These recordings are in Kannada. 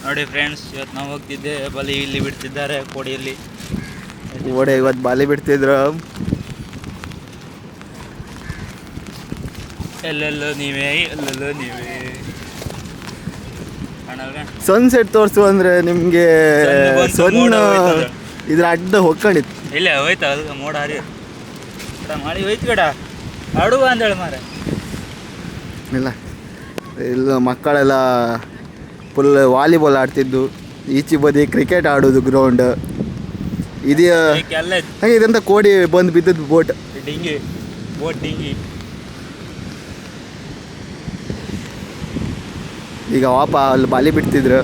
ನೋಡಿ ಫ್ರೆಂಡ್ಸ್, ಇವತ್ತು ನಾವು ಹೋಗ್ತಿದ್ದೆ ಬಲಿ ಇಲ್ಲಿ ಬಿಡ್ತಿದ್ದಾರೆ ಕೋಡಿಯಲ್ಲಿ. ಓಡೆ ಇವತ್ತು ಬಾಲಿ ಬಿಡ್ತಿದ್ರು. ಎಲ್ಲೆಲ್ಲೋ ನೀವೇ ಸನ್ಸೆಟ್ ತೋರಿಸು ಅಂದ್ರೆ ನಿಮಗೆ ಸೊನ್ನ ಇದ್ರ ಅಡ್ಡ ಹೊಕ್ಕೊಂಡಿತ್ತು. ಇಲ್ಲ ಹೋಯ್ತು ಅದು ಮೋಡ ಹರಿ ಮಾಡಿ ಹೋಯ್ತು ಬೇಡ ಆಡುವ ಅಂದೇಳಿ ಮಾರ. ಇಲ್ಲ ಇಲ್ಲ ಮಕ್ಕಳೆಲ್ಲ ಫುಲ್ ವಾಲಿಬಾಲ್ ಆಡ್ತಿದ್ದು, ಈಚೆ ಬದಿ ಕ್ರಿಕೆಟ್ ಆಡೋದು ಗ್ರೌಂಡ್ ಇದು. ಹಾಗೆ ಇದಂತ ಕೋಡಿ ಬಂದು ಬಿದ್ದದ್ದು ಬೋಟ್ ಡಿಂಗಿ. ಈಗ ವಾಪ ಅಲ್ಲಿ ಬಾಲಿ ಬಿಡ್ತಿದ್ರು.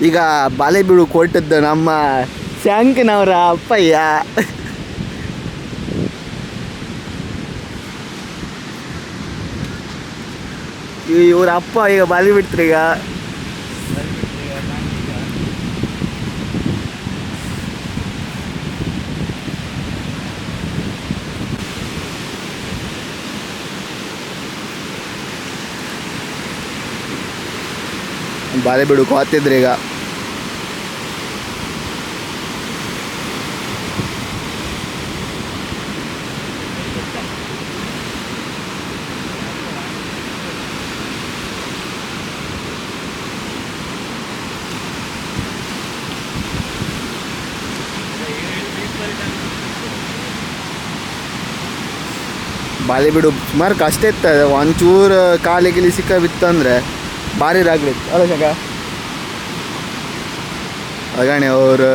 ಈಗ ಬಾಲೆ ಬೀಳು ಕೊಟ್ಟದ್ದು ನಮ್ಮ ಶಂಕನವರ ಅಪ್ಪಯ್ಯ. ಇವ್ರ ಅಪ್ಪ ಈಗ ಬಾಲಿ ಬಿಡ್ತಾರೆ. ಬಾಲೆ ಬಿಡಕ್ಕೆ ಹೋಗ್ತಿದ್ರಿ ಈಗ. ಬಾಲಿ ಬಿಡು ಸುಮಾರು ಕಷ್ಟ ಇರ್ತದೆ. ಒಂಚೂರು ಕಾಲಿಗಿಲಿ ಸಿಕ್ಕ ಬಿತ್ತಂದ್ರೆ ಭಾರಿ ರಾಗ್ಲಿತ್ತು ಅಲ್ಲ ಶಕ. ಅಗಣಿ ಅವ್ರು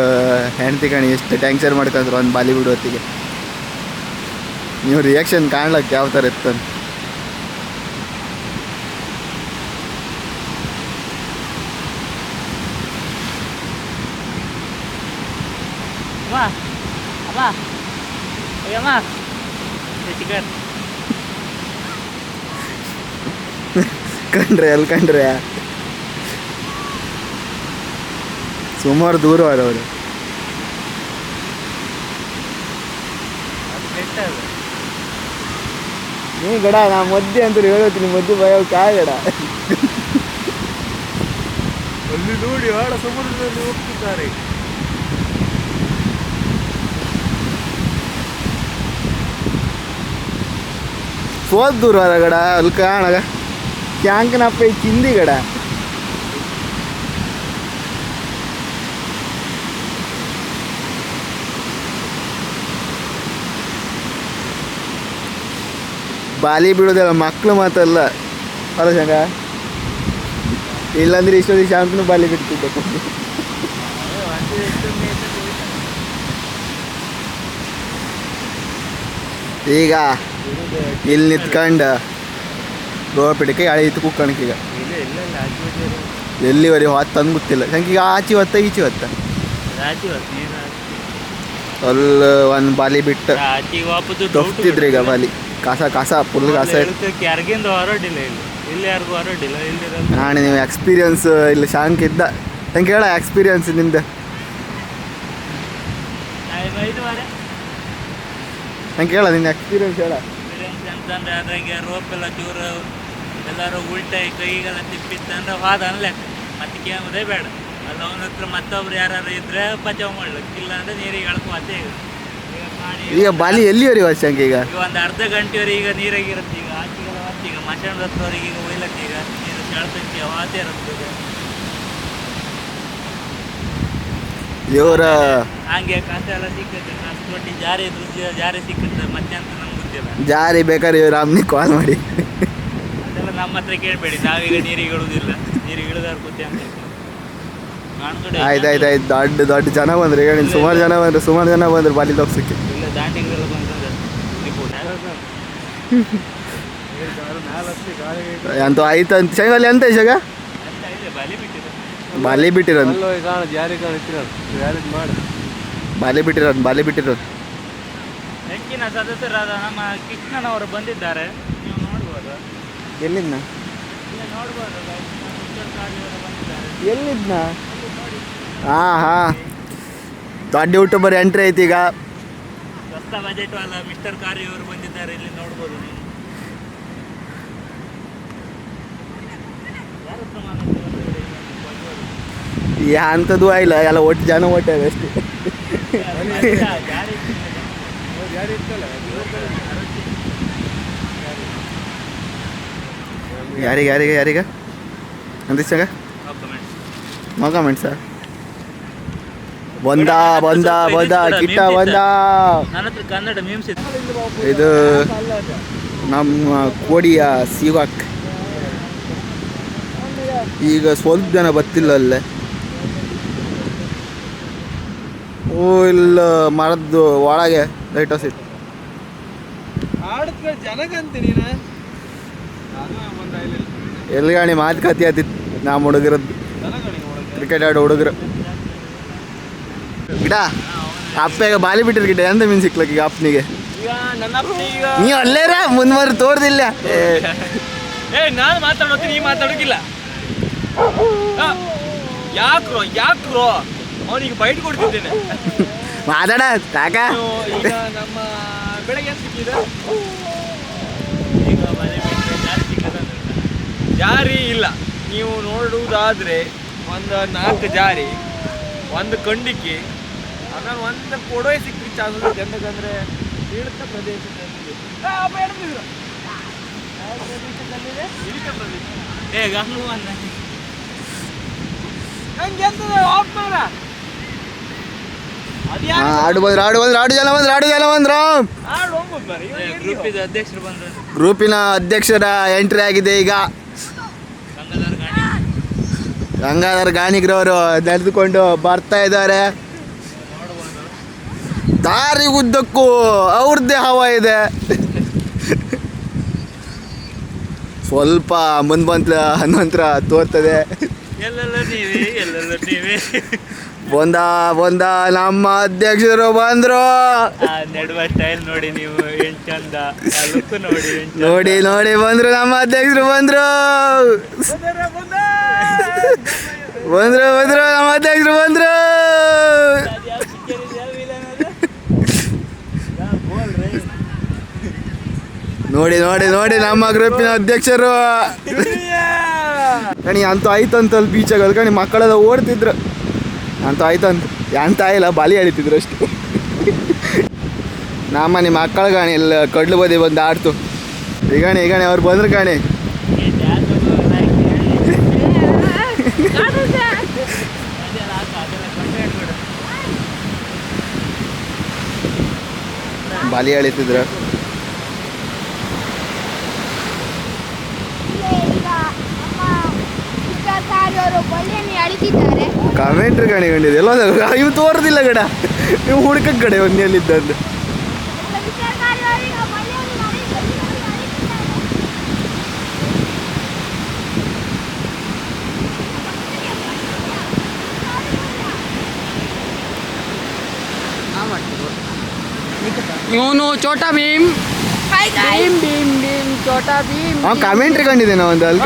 ಹೆಂಡ್ತಿ ಕಣಿ ಎಷ್ಟು ಟ್ಯಾಂಕ್ಸರ್ ಮಾಡ್ಕೊಂಡ್ರು ಒಂದು ಬಾಲಿ ಬಿಡು ಹೊತ್ತಿಗೆ. ನೀವು ರಿಯಾಕ್ಷನ್ ಕಾಣ್ಲಕ್ಕೆ ಯಾವ ಥರ ಇತ್ತು. ಕಂಡ್ರೆ ಸುಮಾರು ದೂರ ಅವರು. ನೀ ಗಡ ನಾ ಮಧ್ಯೆ ಅಂತ ಹೇಳ್ತೀನಿ, ಮಧ್ಯೆ ಭಯ ಕಾಗಡ ಅಲ್ಲಿ ನೋಡಿ ಆಡ ಸಮುದ್ರದಲ್ಲಿ ಹೋಗ್ತಿದ್ದಾರೆ. ಸೋತ್ ದೂರ ಗಡ ಅಲ್ಲಿ ಕಾಣಗ ಕ್ಯಾಂಕನಪ್ಪ ಚಿಂದಿ ಗಡ. ಬಾಲಿ ಬಿಡೋದಲ್ಲ ಮಕ್ಕಳು ಮಾತಲ್ಲ ಅಲ್ಲ ಶಂಗ. ಇಲ್ಲಾಂದ್ರೆ ಇಷ್ಟೊಂದು ಶಾಂತನೂ ಬಾಲಿ ಬಿಡ್ತಿದ್ದೆ. ಈಗ ಇಲ್ಲಿ ನಿಂತ್ಕೊಂಡು ಗೋಪಿಡಿಕೆ ಅಳಿತು ಕುಕ್ಕಣಕೀಗ ಎಲ್ಲಿವರೆಗೆ ಹೊತ್ತು ತಂದು ಗೊತ್ತಿಲ್ಲ. ಶಂಕೀಗ ಆಚೆ ಹೊತ್ತ ಈಚೆ ಹೊತ್ತ ಅಲ್ಲಿ ಒಂದು ಬಾಲಿ ಬಿಟ್ಟು ತೊಗ್ತಿದ್ರು. ಈಗ ಬಾಲಿ ಕಾಸ ಫುಲ್ ಕಾಸ. ನಾಳೆ ನೀವು ಎಕ್ಸ್ಪೀರಿಯನ್ಸ್ ಇಲ್ಲಿ ಶಾಂಕ್ ಇದ್ದ ನಂಗೆ ಹೇಳ ಎಕ್ಸ್ಪೀರಿಯನ್ಸ್ ನಿಮ್ದು. ನಂಗೆ ಹೇಳ ನಿನ್ನ ಎಕ್ಸ್ಪೀರಿಯನ್ಸ್ ಹೇಳ. ಅಂತಂದ್ರೆ ಅದ್ರಾಗೆ ರೋಪ್ ಎಲ್ಲ ಚೂರು ಎಲ್ಲರೂ ಉಲ್ಟಾಗಿ ಕೈಗೆಲ್ಲ ತಿಪ್ಪಿತ್ತಂದ್ರೆ ವಾದ ಅನ್ಲೆ ಮತ್ತೆ ಕೇಳೋದೇ ಬೇಡ. ಅಲ್ಲ ಅವನ ಹತ್ರ ಮತ್ತೊಬ್ರು ಯಾರು ಇದ್ರೆ ಬಚಾವ್ ಮಾಡ್ಲಿಕ್ಕೆ, ಇಲ್ಲ ಅಂದ್ರೆ ನೀರಿಗೆ ಎಳ್ಕೊತ್ತೆ. ಈಗ ಬಾಲಿ ಎಲ್ಲಿವರೆಗೆ ವರ್ಷಂಗೆ ಈಗ ಒಂದು ಅರ್ಧ ಗಂಟೆವರೆಗೆ ಈಗ ನೀರಾಗಿರುತ್ತೆ. ಈಗ ಆಚೆಗೆಲ್ಲ ಮತ್ತೆ ಈಗ ಮಶಾಣ ಹತ್ರವರೆಗೆ ಈಗ ಒಯ್ಲಕ್ಕೆ ಈಗ ನೀರು ಸೆಳ್ತಂತೆ ವಾತೆ ಇರುತ್ತೆ. ಇವರ ಹಂಗೆ ಕಾಸು ಎಲ್ಲ ಸಿಕ್ಕತ್ತೆ, ಕಾಸು ಕೊಟ್ಟು ಜಾರಿ ಸಿಕ್ಕುತ್ತೆ. ಮತ್ತೆ ಅಂತ ನಮ್ಗೆ ಗೊತ್ತಿಲ್ಲ. ಜಾರಿ ಬೇಕಾದ್ರೆ ಇವ್ರು ಅಮ್ಮನಿಗೆ ಕಾಲ್ ಮಾಡಿ. ಅದೆಲ್ಲ ನಮ್ಮ ಹತ್ರ ಕೇಳಬೇಡಿ, ನಾವೀಗ ನೀರಿಗೆ ಇಡುವುದಿಲ್ಲ. ನೀರಿಗೆ ಇಳಿದಾರ ಕೂತೆ ಅಂತ ಆಯ್ತು ದೊಡ್ಡ ಜನ ಬಂದ್ರೆ ಈಗ ಸುಮಾರು ಜನ ಬಂದ್ರೆ ಬಾಲಿ ತಪ್ಸಕ್ಕೆ. ಇಲ್ಲ ದಾಂಡಿಗರೆಲ್ಲ ಬಂತಂದ್ರೆ ಅಂತ ಆಯ್ತು ಅಂತ ಶಂಗಲ್ಲಿ ಎಂತ ಇಶಾಗ ಬಾಲಿ ಬಿಟ್ಟಿರೋದು. ಬಾಲಿ ಬಿಟ್ಟಿರೋದು ಹೆಚ್ಚಿನ ಸದಸ್ಯರಾದ ನಮ್ಮ ಕೃಷ್ಣನವರು ಬಂದಿದ್ದಾರೆ, ನೀವು ನೋಡ್ಬೋದು. ಎಲ್ಲಿದ್ನ ನೋಡ್ಬೋದು, ಎಲ್ಲಿದ್ನ? ಹಾಂ ದೊಡ್ಡ ಯೂಟ್ಯೂಬರ್ ಎಂಟ್ರಿ ಐತಿ ಈಗ. ಹೊಸ ಬಜೆಟ್ ಅಲ್ಲ, ಮಿಸ್ಟರ್ ಕಾರ್ಯ ಅವರು ಬಂದಿದ್ದಾರೆ, ಇಲ್ಲಿ ನೋಡ್ಬೋದು ನೀವು. ಅಂಥದ್ದು ಇಲ್ಲ, ಎಲ್ಲ ಒಟ್ಟು ಜನ ಒಟ್ಟಾಗ ಅಷ್ಟೇ. ಯಾರಿಗೆ ಅಂದಿಸಾಗ ನೋ ಕಮೆಂಟ್ ಸರ್. ಬಂದ ಕಿಟ್ಟ ಬಂದ. ನನ್ನ ಹತ್ರ ಕನ್ನಡ ಮೀಮ್ಸ್ ಇದೆ. ಇದು ನಮ್ಮ ಕೋಡಿಯ ಸಿವಾಕ್. ಈಗ ಸ್ವಲ್ಪ ಜನ ಬರ್ತಿಲ್ಲ ಅಲ್ಲೇ. ಓ ಇಲ್ಲ, ಮರದ್ದು ಒಳಗೆ ಲೈಟ್ ಹೌಸ್ ಇತ್ತು. ಎಲ್ಲಿ ಗಾಣಿ ಮಾತುಕತೆ ಆತಿತ್ತು ನಮ್ಮ ಹುಡುಗರದ್ದು, ಕ್ರಿಕೆಟ್ ಆಡೋ ಹುಡುಗರು. ಗಿಡ ಅಪ್ಪಗ ಬಾಲಿ ಬಿಟ್ಟಿರ್ ಗಿಡ ಎಂತ ಮೀನು ಸಿಕ್ಲಕ್ಕ ಈಗ ಅಪ್ಪನಿಗೆ. ನೀವು ಅಲ್ಲೇರ ಮುಂದ್ವರೆ ತೋರ್ದಿಲ್ಲ. ನಾನು ಮಾತಾಡೋತೀನಿ, ನೀ ಮಾತಾಡೋಕಿಲ್ಲ. ಯಾಕ್ರೋ ಅವನಿಗೆ ಬೈಟ್ ಕೊಡ್ತಿದ್ದೇನೆ. ಮಾತಾಡ ಕಾಕ. ಈಗ ನಮ್ಮ ಬೆಳಗ್ಗೆ ಏನು ಸಿಕ್ಕಿದೆ? ಜಾರಿ ಇಲ್ಲ. ನೀವು ನೋಡುವುದಾದ್ರೆ ಒಂದು 4 ಜಾರಿ, ಒಂದು ಕಂಡಿಕ್ಕಿ, ಆಮೇಲೆ ಒಂದು ಕೊಡೋಯ್ ಸಿಕ್ಕಿ ಚಾನ್ಸ್ ಇದೆ. ಎಂತಂದ್ರೆ ಇಳಿತ ಪ್ರದೇಶದಲ್ಲಿ ಆಡು ಜನ ಬಂದ್ರು. ಅಧ್ಯಕ್ಷರು ಬಂದ್ರು. ಗ್ರೂಪಿನ ಅಧ್ಯಕ್ಷರ ಎಂಟ್ರಿ ಆಗಿದೆ ಈಗ. ಗಂಗಾಧರ್ ಗಾಣಿಗ್ರವರು ನಡೆದುಕೊಂಡು ಬರ್ತಾ ಇದ್ದಾರೆ. ದಾರಿ ಉದ್ದಕ್ಕೂ ಅವ್ರದ್ದೇ ಹವಾ ಇದೆ. ಸ್ವಲ್ಪ ಮುಂದೆ ಬಂತ ನಂತರ ತೋರ್ತದೆ. ಎಲ್ಲೆಲ್ಲ ನೀವೇ ಬಂದ ನಮ್ಮ ಅಧ್ಯಕ್ಷರು ಬಂದ್ರು. ನೆಡುವ ಸ್ಟೈಲ್ ನೋಡಿ ನೀವು, ಏನ್ ಚಂದ ಲುಕ್ ನೋಡಿ. ನೋಡಿ ಬಂದ್ರು, ನಮ್ಮ ಅಧ್ಯಕ್ಷರು ಬಂದ್ರು ನಮ್ಮ ಅಧ್ಯಕ್ಷರು ಬಂದ್ರು. ನೋಡಿ ನಮ್ಮ ಗ್ರೂಪಿನ ಅಧ್ಯಕ್ಷರು. ಕಣಿ ಅಂತೂ ಆಯ್ತಂತಲ್ಲಿ ಬೀಚಾಗಲ್ ಕಣಿ, ಮಕ್ಕಳೆಲ್ಲ ಓಡ್ತಿದ್ರು. ಅಂತೂ ಆಯ್ತಂತ ಎಂತ ಇಲ್ಲ, ಬಾಲಿ ಎಳಿತಿದ್ರು ಅಷ್ಟು. ನಿಮ್ಮ ಮಕ್ಕಳ ಕಾಣಿ ಎಲ್ಲ ಕಡ್ಲು ಬದಿ ಬಂದು ಆಡ್ತು. ಈಗ ಅವ್ರು ಬಂದ್ರು ಕಾಣಿ. ಬಾಲಿ ಎಳಿತಿದ್ರು. ಕಮೆಂಟ್ರಿ ಕಾಣಿಕೊಂಡಿದೆ ಎಲ್ಲ. ಇವು ತೋರ್ದಿಲ್ಲ ಗಡ, ನೀವು ಹುಡ್ಕ ಕಡೆ ಒಂದೆಲ್ಲಿದ್ದಂದು. ಇವನು ಚೋಟಾ ಭೀಮ್. ಚೋಟಾ ಭೀಮ್ ಕಾಮೆಂಟ್ರಿ ಕಂಡಿದ್ದೇನೆ ಒಂದು ಅಲ್ಲಿ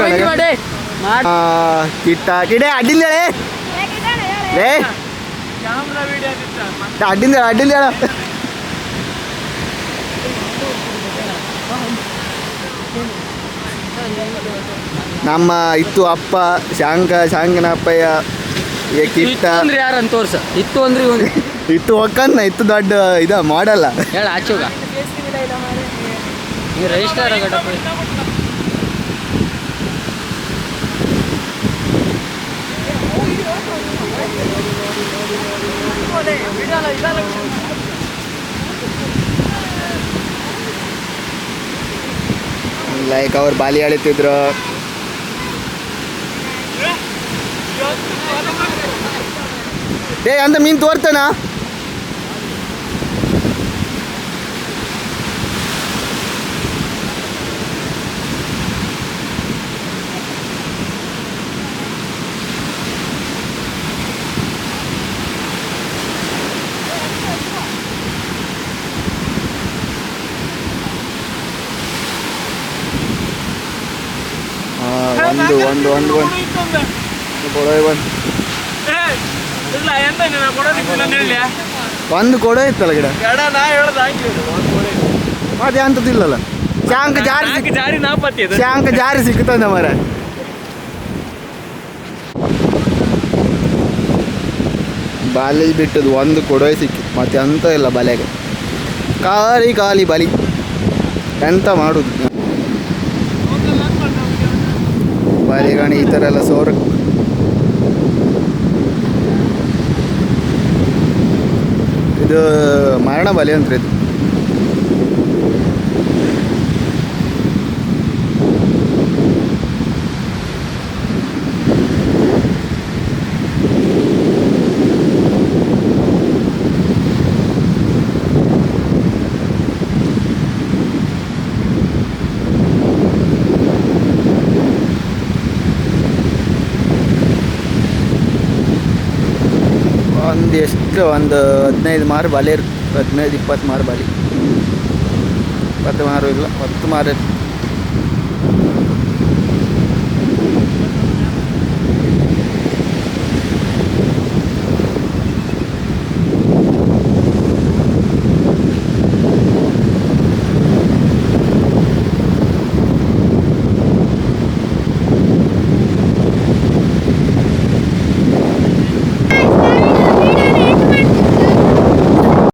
ಕಿಡೆ ಅಡ್ಡಿಂದ ಅಡ್ಡಿಂದ ಹೇಳ. ನಮ್ಮ ಇತ್ತು ಅಪ್ಪ ಶಾಂಗನ ಅಪ್ಪಯ್ಯ ಕಿಟ್ಟ ಯಾರಂತ ತೋರ್ಸ. ಇತ್ತು ಅಂದ್ರೆ ಇತ್ತು ಒಕ್ಕನ್ನ ಇತ್ತು ದೊಡ್ಡ ಇದ ಮಾಡಲ್ಲ ಹೇಳ ಆಚುಗ ರಿಜಿಸ್ಟರ್ ಆಗಡಪ್ಪ. ಲೈಕ್ ಅವ್ರು ಬಾಲಿ ಆಡುತ್ತಿದ್ರು. ಅಂತ ಮೀನು ತೋರ್ತಾನ. ಒಂದು ಇಲ್ಲ ಎಂತ ಕೊಡೋದಿಲ್ಲ ಹೇಳಿ. ಒಂದು ಕೊಡ ಇತ್ತಲ್ಲ ಗಿಡ ಗಡ ನಾ ಹೇಳ್ದ ಅದೇ ಅಂಥದ್ದಿಲ್ಲಲ್ಲ ಶಾಂಕ ಜಾರಿ ಜಾರಿ ನಾಪತ್ತಿ ಅದು ಶಾಂಕ ಜಾರಿ ಸಿಕ್ಕುತ್ತಂದ ಮರ ಬಾಲಿ ಬಿಟ್ಟದ್ದು ಒಂದು ಕೊಡವೆ ಸಿಕ್ಕಿತ್ತು ಮತ್ತೆ ಎಂತ ಇಲ್ಲ ಬಲೆಗೆ ಖಾಲಿ ಬಲಿ ಎಂತ ಮಾಡುದು ಬಾಲಿಗಾಣಿ ಈ ಥರ ಎಲ್ಲ ಸೋರ ಇದು ಮರಣ ಬಲಿ ಅಂತ ಇದು ಒಂದು 15 ಮಾರು ಬಾಲಿ 15-20 ಮಾರು ಬಾಲಿ 20 ಮಾರು ಇಲ್ಲ 10 ಮಾರು